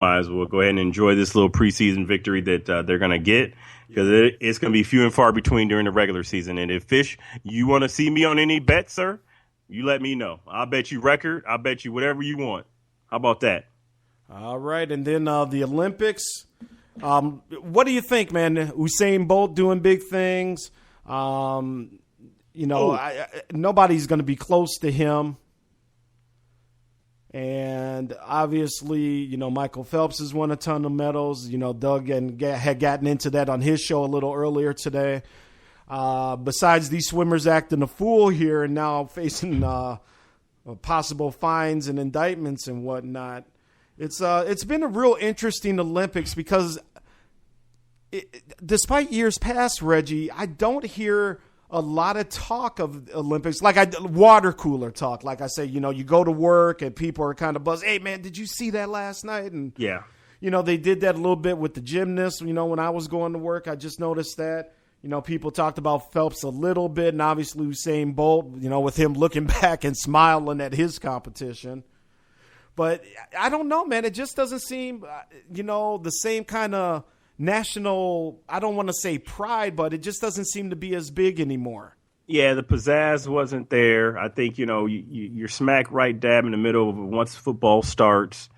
might as well go ahead and enjoy this little preseason victory that they're going to get because it's going to be few and far between during the regular season. And if Fish, you want to see me on any bet, sir, you let me know. I'll bet you record. I'll bet you whatever you want. How about that? All right. And then the Olympics. What do you think, man? Usain Bolt doing big things. Nobody's going to be close to him. And obviously, Michael Phelps has won a ton of medals. Doug had gotten into that on his show a little earlier today. Besides these swimmers acting a fool here and now facing possible fines and indictments and whatnot, it's been a real interesting Olympics because despite years past, Reggie, I don't hear a lot of talk of Olympics, water cooler talk. Like I say, you go to work and people are kind of buzzed. Hey, man, did you see that last night? And, yeah, they did that a little bit with the gymnasts. When I was going to work, I just noticed that, people talked about Phelps a little bit and obviously Usain Bolt, with him looking back and smiling at his competition. But I don't know, man. It just doesn't seem, the same kind of national, I don't want to say pride, but it just doesn't seem to be as big anymore. Yeah, the pizzazz wasn't there. I think, you're smack right dab in the middle of once football starts.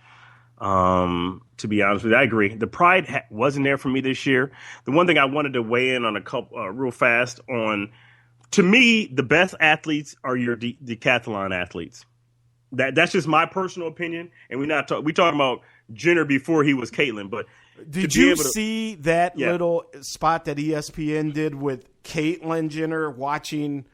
To be honest with you, I agree. The pride wasn't there for me this year. The one thing I wanted to weigh in on a couple real fast on, to me, the best athletes are your decathlon athletes. That's just my personal opinion. And we talking about Jenner before he was Caitlin, but did you see that little spot that ESPN did with Caitlyn Jenner watching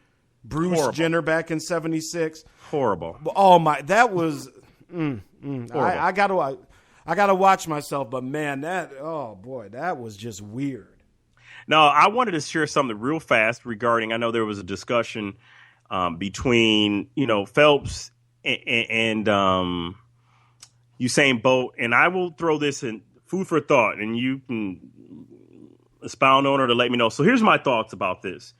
Bruce Jenner back in '76? Horrible. Oh my, that was. I gotta watch myself, but man, that was just weird. Now, I wanted to share something real fast regarding. I know there was a discussion between Phelps and Usain Bolt, and I will throw this in. Food for thought, and you can expound on it or let me know. So here's my thoughts about this.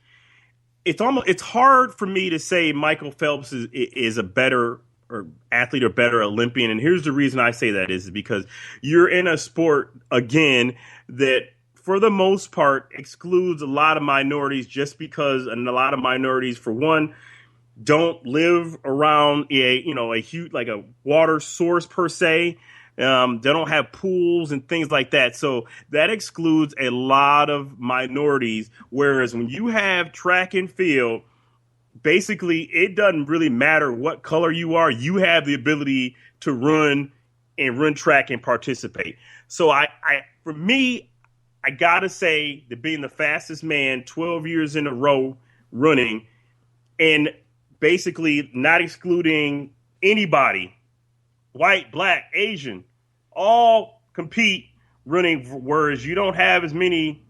It's hard for me to say Michael Phelps is a better or athlete or better Olympian, and here's the reason I say that is because you're in a sport again that for the most part excludes a lot of minorities just because, and a lot of minorities for one don't live around a huge like a water source per se. They don't have pools and things like that. So that excludes a lot of minorities. Whereas when you have track and field, basically it doesn't really matter what color you are. You have the ability to run track and participate. So for me, I got to say that being the fastest man 12 years in a row running and basically not excluding anybody, white, black, Asian, all compete running, whereas you don't have as many,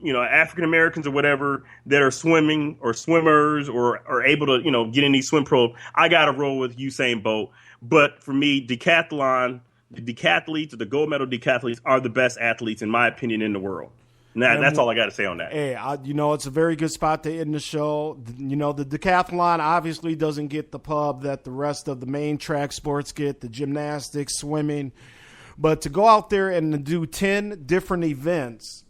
African Americans or whatever that are swimming or swimmers or are able to, get in these swim pro. I got to roll with Usain Bolt. But for me, the decathletes or the gold medal decathletes are the best athletes, in my opinion, in the world. That's all I got to say on that. Hey, it's a very good spot to end the show. The decathlon obviously doesn't get the pub that the rest of the main track sports get, the gymnastics, swimming. But to go out there and to do 10 different events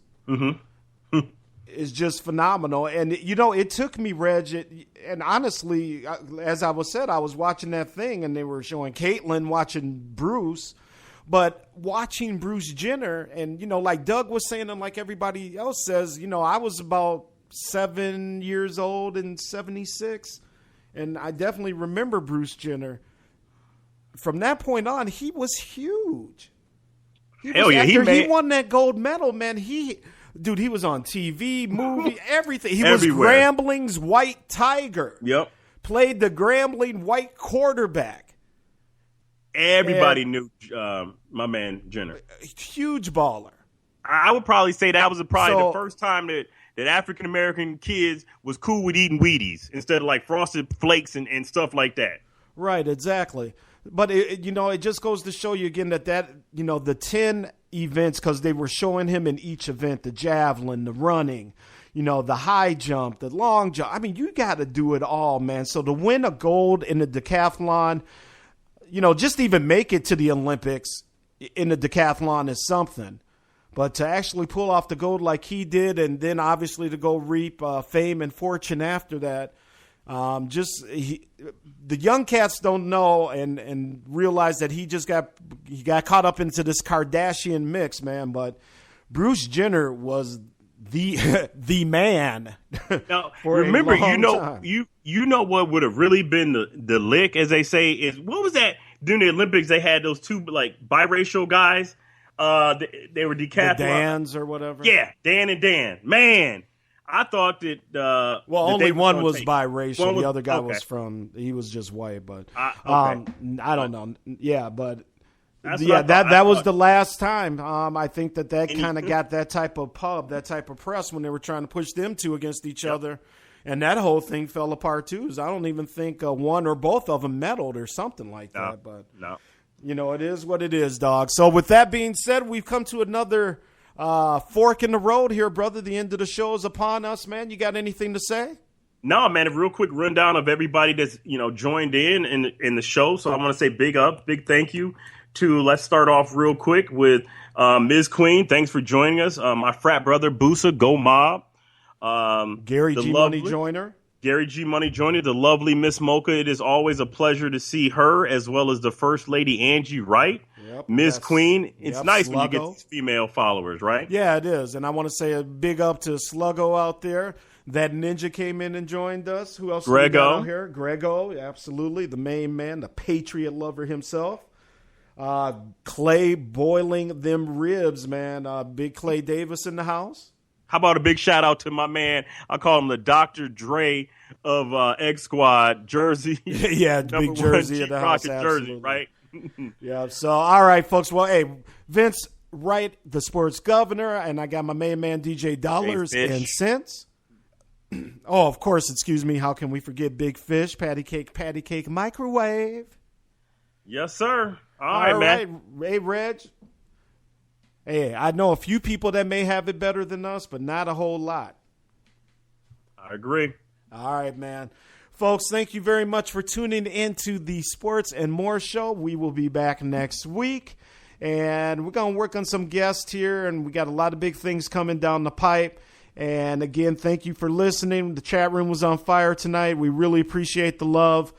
is just phenomenal. And, it took me, Reg, and honestly, as I was watching that thing and they were showing Caitlin watching Bruce. But watching Bruce Jenner and, like Doug was saying and like everybody else says, I was about 7 years old in '76. And I definitely remember Bruce Jenner. From that point on, he was huge. He won that gold medal, man. He was on TV, movie, everything. He everywhere. Was Grambling's white tiger. Yep. Played the Grambling white quarterback. Everybody knew my man Jenner. Huge baller. I would probably say that was probably the first time that African American kids was cool with eating Wheaties instead of like Frosted Flakes and stuff like that. Right, exactly. But it just goes to show you again that the 10 events, because they were showing him in each event, the javelin, the running, the high jump, the long jump. I mean, you got to do it all, man. So to win a gold in the decathlon, just even make it to the Olympics in the decathlon is something. But to actually pull off the gold like he did, and then obviously to go reap fame and fortune after that, the young cats don't know and realize that he got caught up into this Kardashian mix, man. But Bruce Jenner was the man. Now, remember, you know what would have really been the lick, as they say, is what was that during the Olympics? They had those two like biracial guys. They were decathlon. The Dans or whatever. Yeah, Dan and Dan. Man, I thought that. Only one was biracial. The other guy he was just white. But I don't know. Yeah, but that was the last time. I think that kind of got that type of that type of press when they were trying to push them two against each other. And that whole thing fell apart too. I don't even think one or both of them medaled or something like that. But no. It is what it is, dog. So with that being said, we've come to another fork in the road here, brother. The end of the show is upon us, man. You got anything to say? No, man. A real quick rundown of everybody that's joined in the show. So I want to say big thank you to. Let's start off real quick with Ms. Queen. Thanks for joining us. My frat brother Boosa, Go Mob. Gary G. Money Joyner. Gary G. Money Joyner, the lovely Miss Mocha. It is always a pleasure to see her, as well as the First Lady Angie Wright. Ms. Queen. It's nice Sluggo. When you get these female followers, right? Yeah, it is. And I want to say a big up to Sluggo out there. That ninja came in and joined us. Who else? Grego. Out here? Grego, absolutely. The main man, the patriot lover himself. Clay boiling them ribs, man. Big Clay Davis in the house. How about a big shout out to my man? I call him the Dr. Dre of X Squad Jersey. Yeah, big Jersey in the house. Jersey, right? Yeah. So, all right, folks. Well, hey, Vince Wright, the sports governor, and I got my main man DJ Dollars and Cents. Oh, of course. Excuse me. How can we forget Big Fish, Patty Cake Microwave? Yes, sir. All right, man. Hey, Reg. Hey, I know a few people that may have it better than us, but not a whole lot. I agree. All right, man. Folks, thank you very much for tuning into the Sports and More Show. We will be back next week, and we're going to work on some guests here, and we got a lot of big things coming down the pipe. And, again, thank you for listening. The chat room was on fire tonight. We really appreciate the love.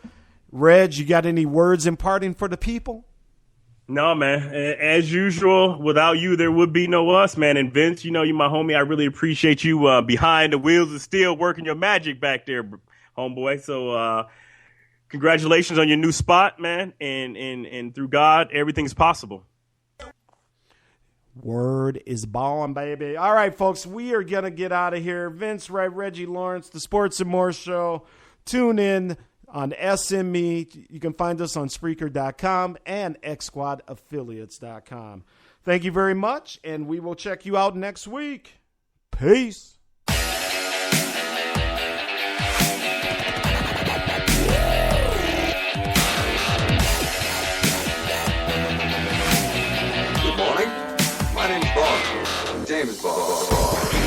Reg, you got any words imparting for the people? No, man. As usual, without you, there would be no us, man. And Vince, you my homie. I really appreciate you behind the wheels of steel working your magic back there, homeboy. So congratulations on your new spot, man. And through God, everything's possible. Word is born, baby. All right, folks, we are going to get out of here. Vince Wright, Reggie Lawrence, the Sports and More Show. Tune in on SME. You can find us on Spreaker.com and XSquadAffiliates.com. Thank you very much, and we will check you out next week. Peace. Good morning. My name's Bond. James Bond.